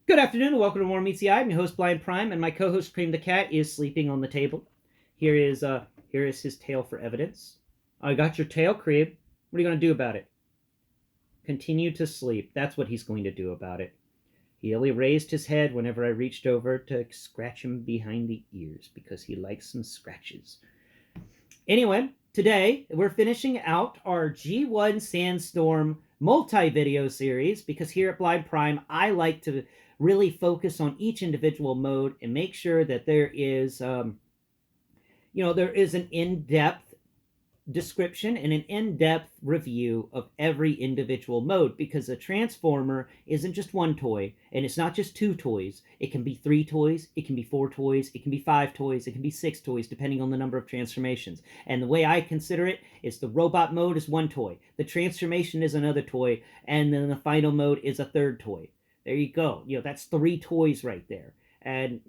Good afternoon, welcome to More Meets the Eye. I'm your host Blind Prime, and my co-host Cream the Cat is sleeping on the table. Here is his tail for evidence. I got your tail, Cream. What are you going to do about it? Continue to sleep. That's what he's going to do about it. He only raised his head whenever I reached over to scratch him behind the ears because he likes some scratches. Anyway, today we're finishing out our G1 Sandstorm multi-video series because here at Blind Prime, I like to really focus on each individual mode and make sure that there is, there is an in-depth description and an in-depth review of every individual mode because a transformer isn't just one toy and it's not just two toys. It can be three toys, it can be four toys, it can be five toys, it can be six toys depending on the number of transformations. And the way I consider it is the robot mode is one toy, the transformation is another toy, and then the final mode is a third toy. There you go. That's three toys right there. And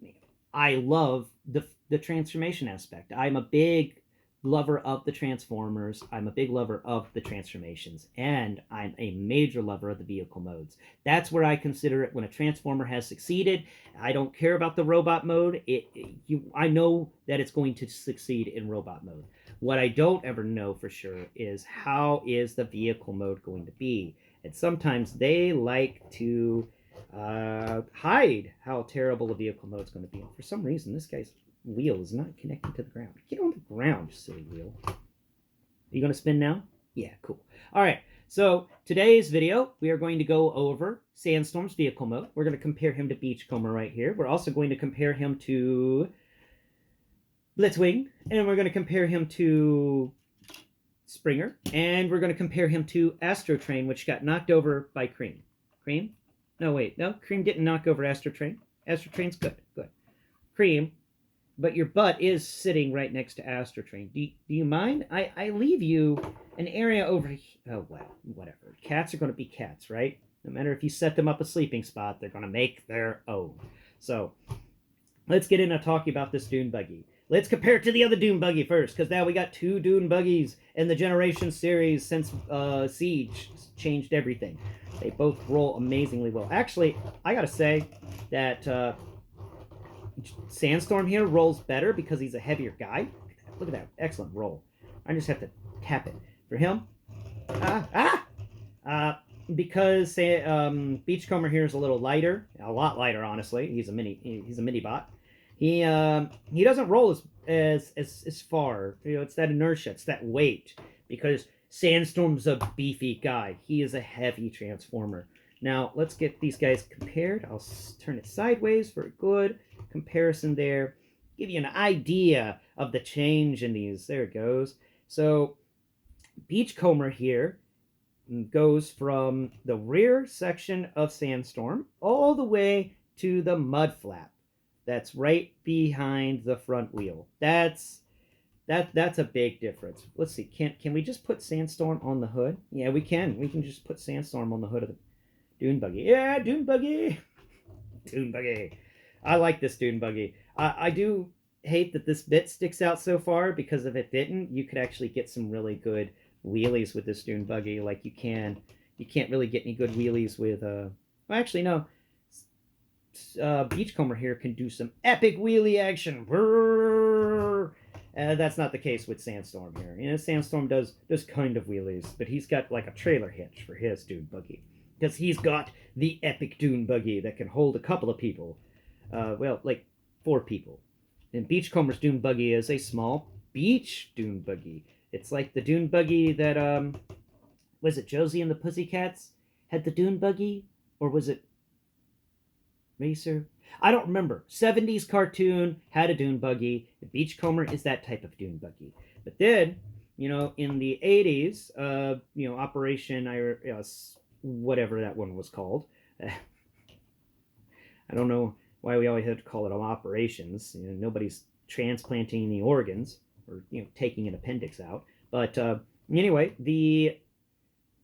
I love the transformation aspect. I'm a big lover of the Transformers. I'm a big lover of the transformations, and I'm a major lover of the vehicle modes. That's where I consider it when a Transformer has succeeded. I don't care about the robot mode. I know that it's going to succeed in robot mode. What I don't ever know for sure is how is the vehicle mode going to be. And sometimes they like to hide how terrible the vehicle mode is going to be. And for some reason, this guy's wheel is not connected to the ground. Get on the ground, silly wheel. Are you going to spin now? Yeah, cool. All right, so today's video, we are going to go over Sandstorm's vehicle mode. We're going to compare him to Beachcomber right here. We're also going to compare him to Blitzwing, and we're going to compare him to Springer, and we're going to compare him to Astrotrain, which got knocked over by Cream. Cream? No, wait. No, Cream didn't knock over Astrotrain. Astrotrain's good. Good. Cream, but your butt is sitting right next to Astrotrain. Do you mind? I leave you an area over here. Oh, well, whatever. Cats are going to be cats, right? No matter if you set them up a sleeping spot, they're going to make their own. So, let's get into talking about this Dune-Buggy. Let's compare it to the other Dune-Buggy first, because now we got two Dune-Buggies in the Generation series since Siege changed everything. They both roll amazingly well. Actually, I gotta say that Sandstorm here rolls better because he's a heavier guy. Look at that. Excellent roll. I just have to tap it. For him, because Beachcomber here is a little lighter, a lot lighter, honestly. He's a mini bot. He doesn't roll as far. It's that inertia, it's that weight. Because Sandstorm's a beefy guy. He is a heavy transformer. Now let's get these guys compared. I'll turn it sideways for a good comparison there. Give you an idea of the change in these. There it goes. So Beachcomber here goes from the rear section of Sandstorm all the way to the mud flap. That's right behind the front wheel. That's a big difference. Let's see. Can we just put Sandstorm on the hood? Yeah, we can. We can just put Sandstorm on the hood of the Dune-Buggy. Yeah, Dune-Buggy. Dune-Buggy. I like this Dune-Buggy. I do hate that this bit sticks out so far because if it didn't, you could actually get some really good wheelies with this Dune-Buggy. Like you can't really get any good wheelies with well, actually no. Beachcomber here can do some epic wheelie action. That's not the case with Sandstorm here. Sandstorm does kind of wheelies, but he's got like a trailer hitch for his Dune-Buggy. Because he's got the epic Dune-Buggy that can hold a couple of people. Well, like 4 people. And Beachcomber's Dune-Buggy is a small beach Dune-Buggy. It's like the Dune-Buggy that, was it Josie and the Pussycats had the Dune-Buggy? Or was it Racer? I don't remember. 70s cartoon had a Dune-Buggy. The Beachcomber is that type of Dune-Buggy. But then, in the 80s, Operation, whatever that one was called. I don't know why we always have to call it operations. Nobody's transplanting any organs or taking an appendix out. But anyway,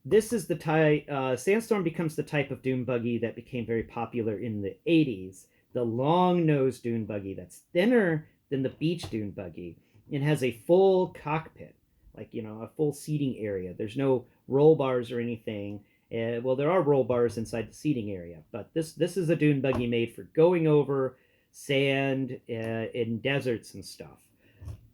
this is the type. Sandstorm becomes the type of Dune-Buggy that became very popular in the 80s. The long-nosed Dune-Buggy that's thinner than the beach Dune-Buggy and has a full cockpit, like a full seating area. There's no roll bars or anything. Well, there are roll bars inside the seating area, but this is a dune buggy made for going over sand in deserts and stuff.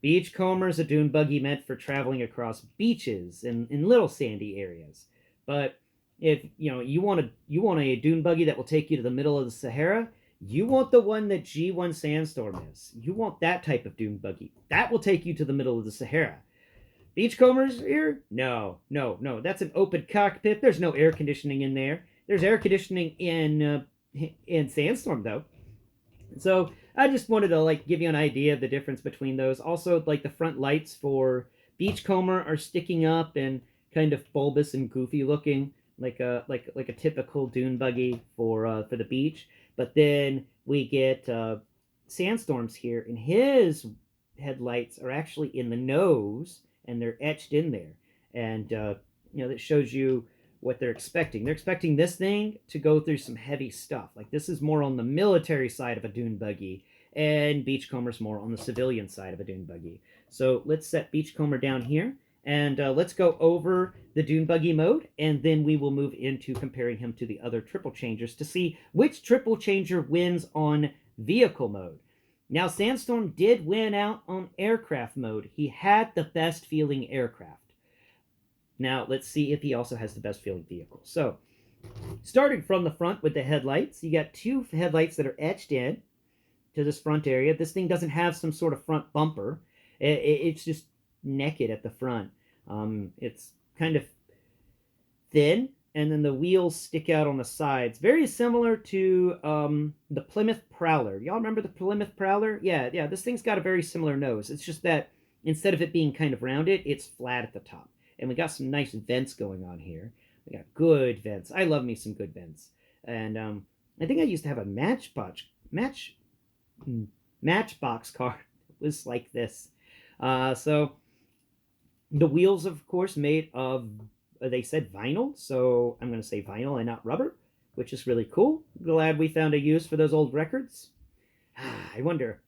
Beachcomber is a dune buggy meant for traveling across beaches in little sandy areas. But if you want a dune buggy that will take you to the middle of the Sahara, you want the one that G1 Sandstorm is. You want that type of dune buggy. That will take you to the middle of the Sahara. Beachcombers here? No, no, no. That's an open cockpit. There's no air conditioning in there. There's air conditioning in Sandstorm though. So I just wanted to give you an idea of the difference between those. Also, the front lights for Beachcomber are sticking up and kind of bulbous and goofy looking, like a typical dune buggy for the beach. But then we get Sandstorms here, and his headlights are actually in the nose, and they're etched in there, and that shows you what they're expecting. They're expecting this thing to go through some heavy stuff. Like this is more on the military side of a dune buggy, and Beachcomber's more on the civilian side of a dune buggy. So let's set Beachcomber down here, and let's go over the dune buggy mode, and then we will move into comparing him to the other triple changers to see which triple changer wins on vehicle mode. Now, Sandstorm did win out on aircraft mode. He had the best feeling aircraft. Now, let's see if he also has the best feeling vehicle. So, starting from the front with the headlights, you got two headlights that are etched in to this front area. This thing doesn't have some sort of front bumper. It's just naked at the front. It's kind of thin, and then the wheels stick out on the sides. Very similar to the Plymouth Prowler. Y'all remember the Plymouth Prowler? Yeah, this thing's got a very similar nose. It's just that instead of it being kind of rounded, it's flat at the top. And we got some nice vents going on here. We got good vents. I love me some good vents. And I think I used to have a Matchbox car that was like this. So the wheels, of course, made of, they said vinyl, so I'm going to say vinyl and not rubber, which is really cool. Glad we found a use for those old records. I wonder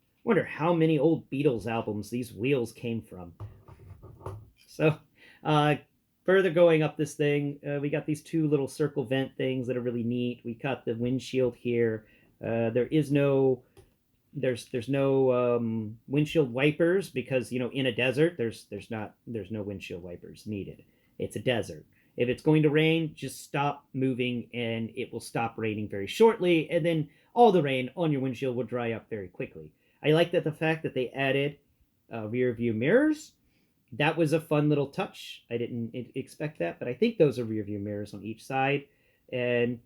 how many old Beatles albums these wheels came from. So, further going up this thing, we got these two little circle vent things that are really neat. We got the windshield here. There's no windshield wipers because in a desert there's no windshield wipers needed. It's a desert. If it's going to rain, just stop moving and it will stop raining very shortly, and then all the rain on your windshield will dry up very quickly. I like the fact that they added rear view mirrors. That was a fun little touch. I didn't expect that, but I think those are rear view mirrors on each side. And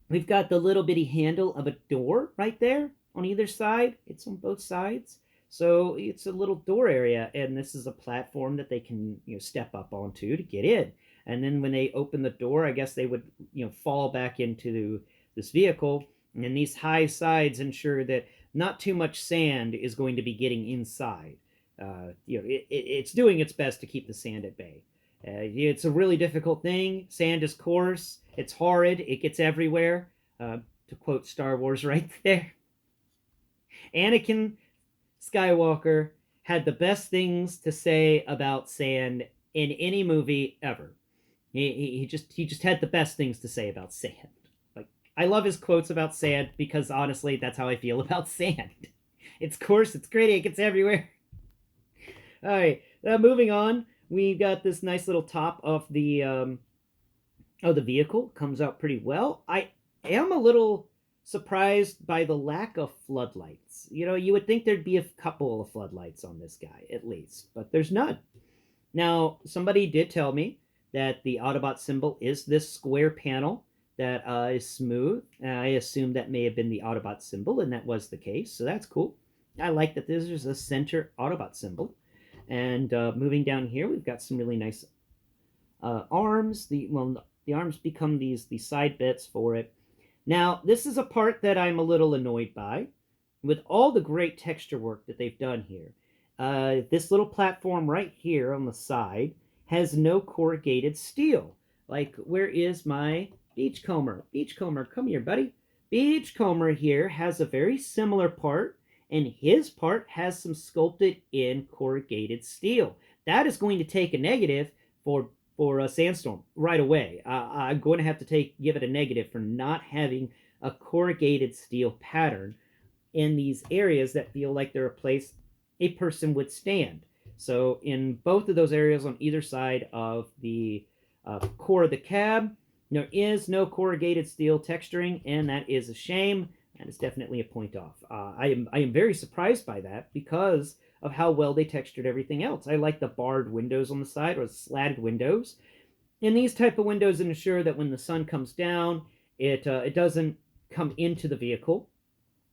we've got the little bitty handle of a door right there on either side. It's on both sides. So it's a little door area, and this is a platform that they can step up onto to get in. And then when they open the door, I guess they would fall back into this vehicle. And these high sides ensure that not too much sand is going to be getting inside. It's doing its best to keep the sand at bay. It's a really difficult thing. Sand is coarse. It's horrid. It gets everywhere. To quote Star Wars right there. Anakin Skywalker had the best things to say about sand in any movie ever. He just had the best things to say about sand. Like, I love his quotes about sand because honestly, that's how I feel about sand. It's coarse. It's gritty. It gets everywhere. All right, moving on. We've got this nice little top of the vehicle. Comes out pretty well. I am a little surprised by the lack of floodlights. You would think there'd be a couple of floodlights on this guy, at least, but there's none. Now, somebody did tell me that the Autobot symbol is this square panel that is smooth. I assume that may have been the Autobot symbol, and that was the case, so that's cool. I like that this is a center Autobot symbol. And moving down here, we've got some really nice arms. The arms become these side bits for it. Now, this is a part that I'm a little annoyed by. With all the great texture work that they've done here, this little platform right here on the side has no corrugated steel. Like, where is my Beachcomber? Beachcomber, come here, buddy. Beachcomber here has a very similar part, and his part has some sculpted in corrugated steel. That is going to take a negative for for a Sandstorm right away. I'm going to have to give it a negative for not having a corrugated steel pattern in these areas that feel like they're a place a person would stand. So in both of those areas on either side of the core of the cab, there is no corrugated steel texturing, and that is a shame. That is definitely a point off. I am very surprised by that because of how well they textured everything else. I like the barred windows on the side, or the slatted windows. And these type of windows ensure that when the sun comes down, it doesn't come into the vehicle,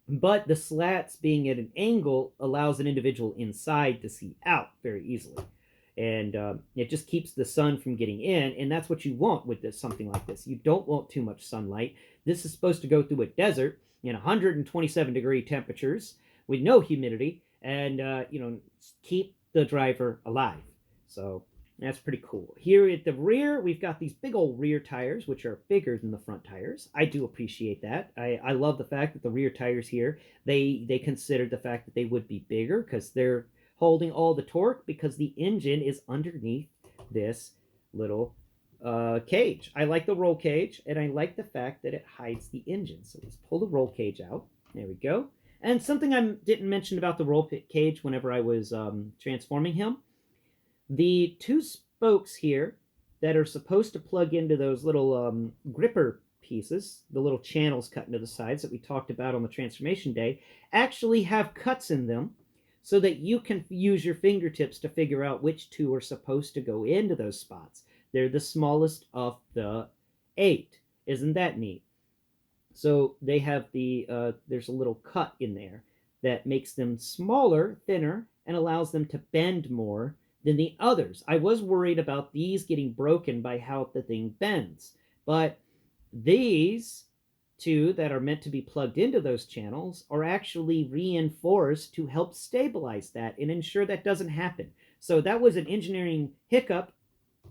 but the slats being at an angle allows an individual inside to see out very easily, and it just keeps the sun from getting in, and that's what you want with something like this. You don't want too much sunlight. This is supposed to go through a desert in 127-degree temperatures with no humidity, and keep the driver alive. So that's pretty cool. Here at the rear, we've got these big old rear tires, which are bigger than the front tires. I do appreciate that. I love the fact that the rear tires here, they considered the fact that they would be bigger because they're holding all the torque, because the engine is underneath this little cage. I like the roll cage, and I like the fact that it hides the engine. So let's pull the roll cage out. There we go. And something I didn't mention about the roll cage whenever I was transforming him, the two spokes here that are supposed to plug into those little gripper pieces, the little channels cut into the sides that we talked about on the transformation day, actually have cuts in them so that you can use your fingertips to figure out which two are supposed to go into those spots. They're the smallest of the 8. Isn't that neat? So they have there's a little cut in there that makes them smaller, thinner, and allows them to bend more than the others. I was worried about these getting broken by how the thing bends, but these two that are meant to be plugged into those channels are actually reinforced to help stabilize that and ensure that doesn't happen. So that was an engineering hiccup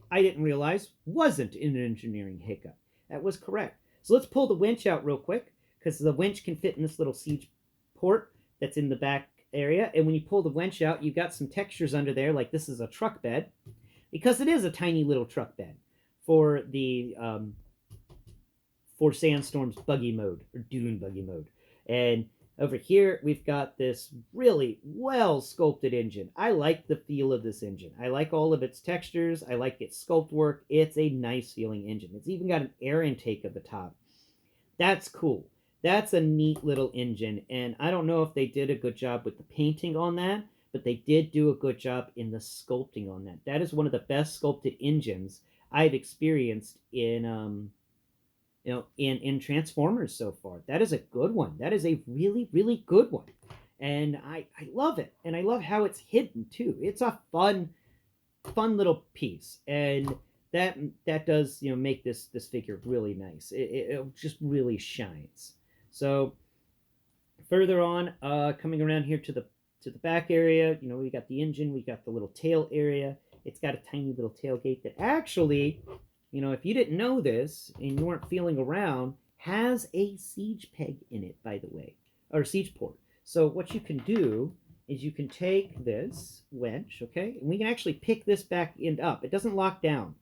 I didn't realize wasn't an engineering hiccup. That was correct. So let's pull the winch out real quick, because the winch can fit in this little siege port that's in the back area. And when you pull the winch out, you've got some textures under there, like this is a truck bed, because it is a tiny little truck bed for the for Sandstorm's buggy mode, or Dune-Buggy mode. And over here, we've got this really well-sculpted engine. I like the feel of this engine. I like all of its textures. I like its sculpt work. It's a nice-feeling engine. It's even got an air intake at the top. That's cool. That's a neat little engine, and I don't know if they did a good job with the painting on that, but they did do a good job in the sculpting on that. That is one of the best sculpted engines I've experienced in in Transformers so far. That is a good one. That is a really, really good one. And I love it. And I love how it's hidden too. It's a fun little piece. And that does, make this figure really nice. It just really shines. So further on, coming around here to the back area, we got the engine, we got the little tail area. It's got a tiny little tailgate that actually, if you didn't know this and you weren't feeling around, has a siege peg in it, by the way, or siege port. So what you can do is you can take this winch, okay, and we can actually pick this back end up. It doesn't lock down,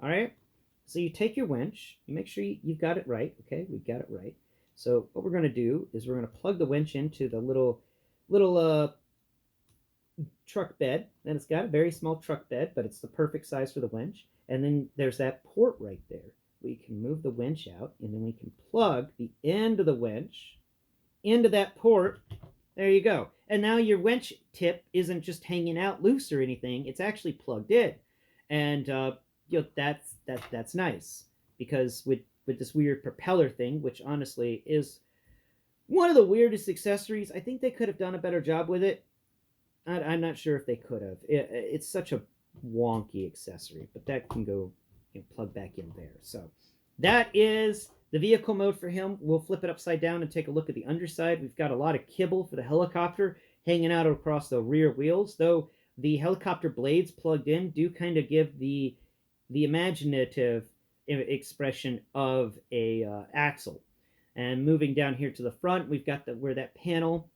all right? So you take your winch, you make sure you've got it right, okay? We've got it right. So what we're going to do is we're going to plug the winch into the little truck bed, and it's got a very small truck bed, but it's the perfect size for the winch. And then there's that port right there. We can move the winch out, and then we can plug the end of the winch into that port. There you go. And now your winch tip isn't just hanging out loose or anything. It's actually plugged in. And that's nice, because with this weird propeller thing, which honestly is one of the weirdest accessories, I think they could have done a better job with it. I'm not sure if they could have. It's such a wonky accessory, but that can go plug back in there. So that is the vehicle mode for him. We'll flip it upside down and take a look at the underside. We've got a lot of kibble for the helicopter hanging out across the rear wheels, though the helicopter blades plugged in do kind of give the imaginative expression of a axle. And moving down here to the front, we've got where that panel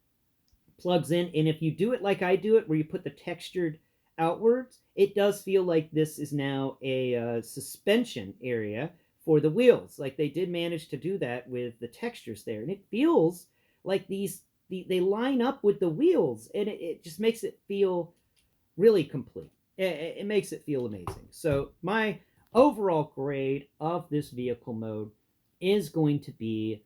plugs in, and if you do it like I do it, where you put the textured outwards, it does feel like this is now a suspension area for the wheels. Like they did manage to do that with the textures there, and it feels like they line up with the wheels, and it just makes it feel really complete. It makes it feel amazing. So my overall grade of this vehicle mode is going to be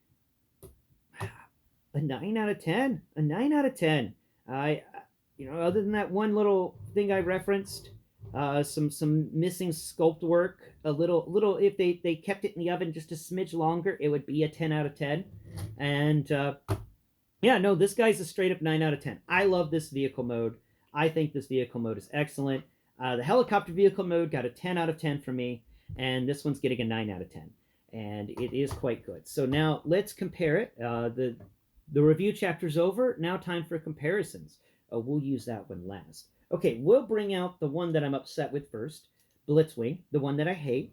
a 9 out of 10. A 9 out of 10. I, other than that one little thing I referenced, some missing sculpt work, a little. If they kept it in the oven just a smidge longer, it would be a 10 out of 10. And yeah, no, this guy's a straight up 9 out of 10. I love this vehicle mode. I think this vehicle mode is excellent. The helicopter vehicle mode got a 10 out of 10 from me, and this one's getting a 9 out of 10. And it is quite good. So now let's compare it. The review chapter's over. Now time for comparisons. We'll use that one last. Okay, we'll bring out the one that I'm upset with first, Blitzwing, the one that I hate.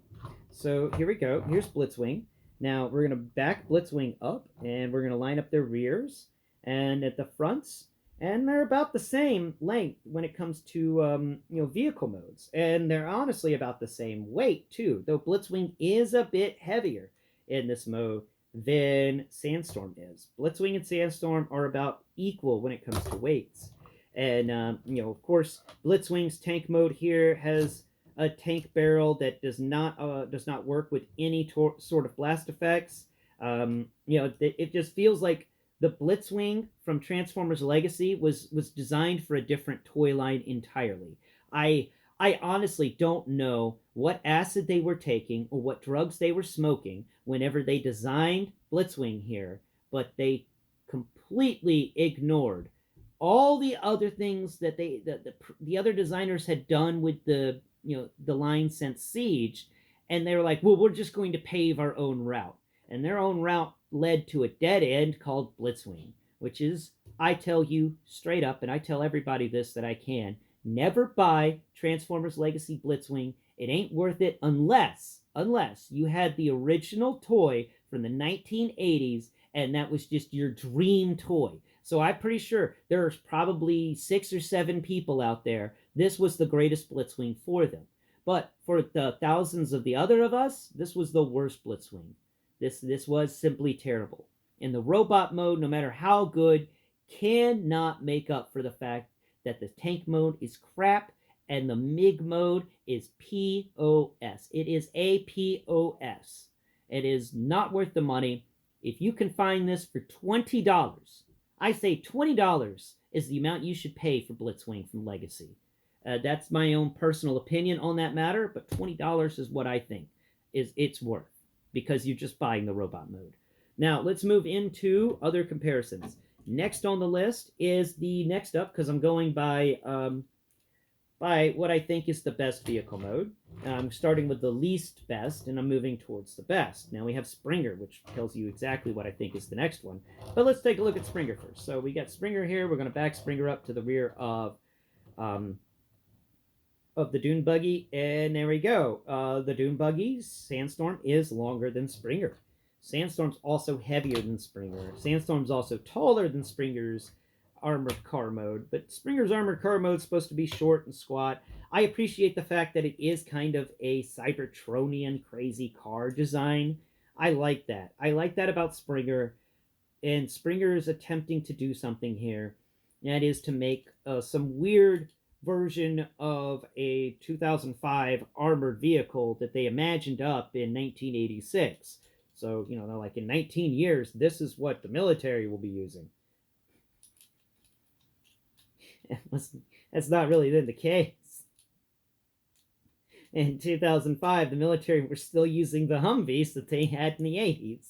So here we go. Here's Blitzwing. Now we're going to back Blitzwing up, and we're going to line up their rears and at the fronts, and they're about the same length when it comes to vehicle modes, and they're honestly about the same weight too, though Blitzwing is a bit heavier in this mode than Sandstorm is. Blitzwing and Sandstorm are about equal when it comes to weights. And of course, Blitzwing's tank mode here has a tank barrel that does not work with any sort of blast effects. It just feels like the Blitzwing from Transformers Legacy was designed for a different toy line entirely. I honestly don't know what acid they were taking or what drugs they were smoking whenever they designed Blitzwing here, but they completely ignored all the other things that the other designers had done with the line since Siege, and they were like, well, we're just going to pave our own route. And their own route led to a dead end called Blitzwing, which is, I tell you straight up, and I tell everybody this that I can, never buy Transformers Legacy Blitzwing. It ain't worth it unless you had the original toy from the 1980s, and that was just your dream toy. So I'm pretty sure there's probably 6 or 7 people out there. This was the greatest Blitzwing for them. But for the thousands of the other of us, this was the worst Blitzwing. This was simply terrible. And the robot mode, no matter how good, cannot make up for the fact that the tank mode is crap and the MiG mode is POS. It is APOS. It is not worth the money. If you can find this for $20, I say $20 is the amount you should pay for Blitzwing from Legacy. That's my own personal opinion on that matter, but $20 is what I think it's worth, because you're just buying the robot mode. Now, let's move into other comparisons. Next on the list is the next up, because I'm going by what I think is the best vehicle mode. I'm starting with the least best, and I'm moving towards the best. Now we have Springer, which tells you exactly what I think is the next one. But let's take a look at Springer first. So we got Springer here. We're going to back Springer up to the rear of the Dune-Buggy, and there we go. The Dune-Buggy's Sandstorm is longer than Springer. Sandstorm's also heavier than Springer. Sandstorm's also taller than Springer's armored car mode, but Springer's armored car mode is supposed to be short and squat. I appreciate the fact that it is kind of a Cybertronian crazy car design. I like that. I like that about Springer, and Springer is attempting to do something here. That is to make some weird version of a 2005 armored vehicle that they imagined up in 1986. So, they're like, in 19 years, this is what the military will be using. That's not really the case. In 2005, the military were still using the Humvees that they had in the 80s.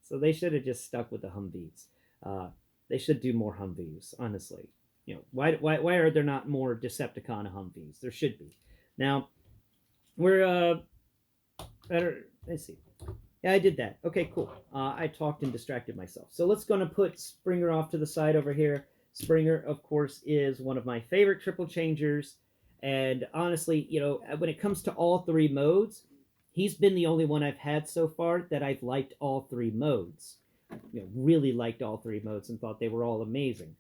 So they should have just stuck with the Humvees. They should do more Humvees, honestly. Why are there not more Decepticon Humvees? There should be. Now, we're better. Let's see. Yeah, I did that. Okay, cool. I talked and distracted myself. So let's going to put Springer off to the side over here. Springer, of course, is one of my favorite triple changers. And honestly, when it comes to all 3 modes, he's been the only one I've had so far that I've liked all 3 modes. Really liked all 3 modes and thought they were all amazing.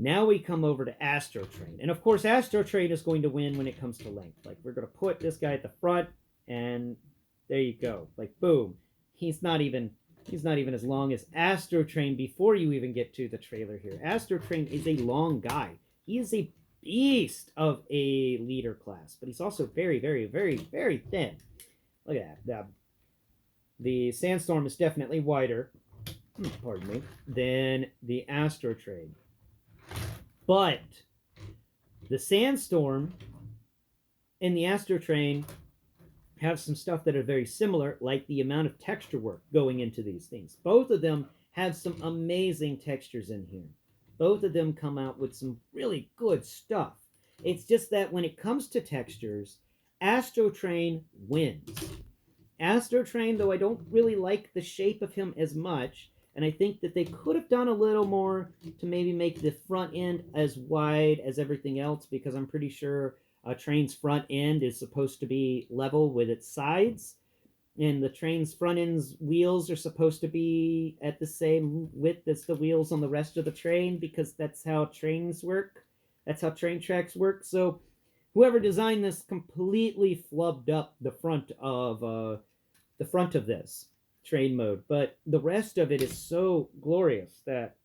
Now we come over to Astro Train. And of course, Astro Train is going to win when it comes to length. Like, we're going to put this guy at the front, and there you go. Like, boom. He's not even as long as Astro Train before you even get to the trailer here. Astro Train is a long guy. He is a beast of a leader class, but he's also very, very, very, very thin. Look at that. The Sandstorm is definitely wider, pardon me, than the Astro Train. But the Sandstorm and the Astro Train have some stuff that are very similar, like the amount of texture work going into these things. Both of them have some amazing textures in here. Both of them come out with some really good stuff. It's just that when it comes to textures, Astro Train wins. Astro Train, though I don't really like the shape of him as much, and I think that they could have done a little more to maybe make the front end as wide as everything else, because I'm pretty sure a train's front end is supposed to be level with its sides, and the train's front end's wheels are supposed to be at the same width as the wheels on the rest of the train, because that's how trains work. That's how train tracks work. So whoever designed this completely flubbed up the front of this train mode, but the rest of it is so glorious that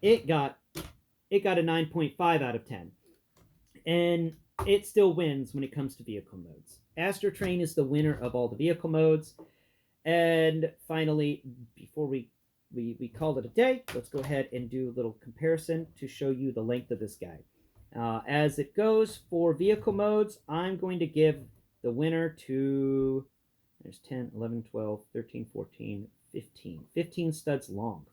it got a 9.5 out of 10, and it still wins when it comes to vehicle modes. Astro Train is the winner of all the vehicle modes. And finally, before we call it a day, let's go ahead and do a little comparison to show you the length of this guy. As it goes for vehicle modes, I'm going to give the winner to, there's 10, 11, 12, 13, 14, 15. 15 studs long.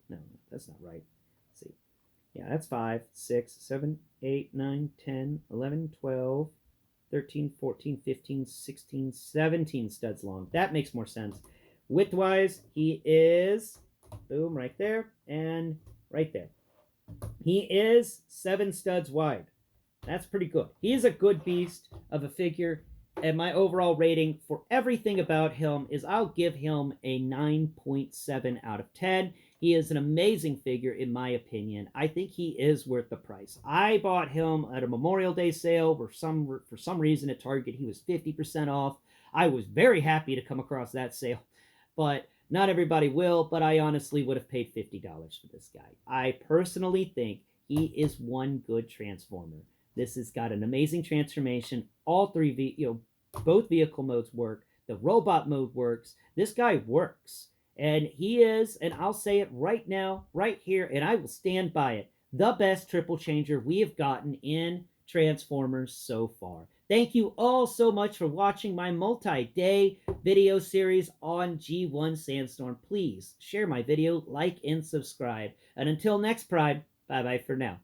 No, that's not right. Let's see. Yeah, that's 5, 6, 7, 8, 9, 10, 11, 12, 13, 14, 15, 16, 17 studs long. That makes more sense. Width-wise, he is, boom, right there, and right there. He is 7 studs wide. That's pretty good. He is a good beast of a figure, and my overall rating for everything about him is I'll give him a 9.7 out of 10. He is an amazing figure, in my opinion. I think he is worth the price. I bought him at a Memorial Day sale where for some reason at Target he was 50% off. I was very happy to come across that sale, but not everybody will. But I honestly would have paid $50 for this guy. I personally think he is one good Transformer. This has got an amazing transformation. All three, both vehicle modes work. The robot mode works. This guy works. And he is, and I'll say it right now, right here, and I will stand by it, the best triple changer we have gotten in Transformers so far. Thank you all so much for watching my multi-day video series on G1 Sandstorm. Please share my video, like, and subscribe. And until next Pride, bye-bye for now.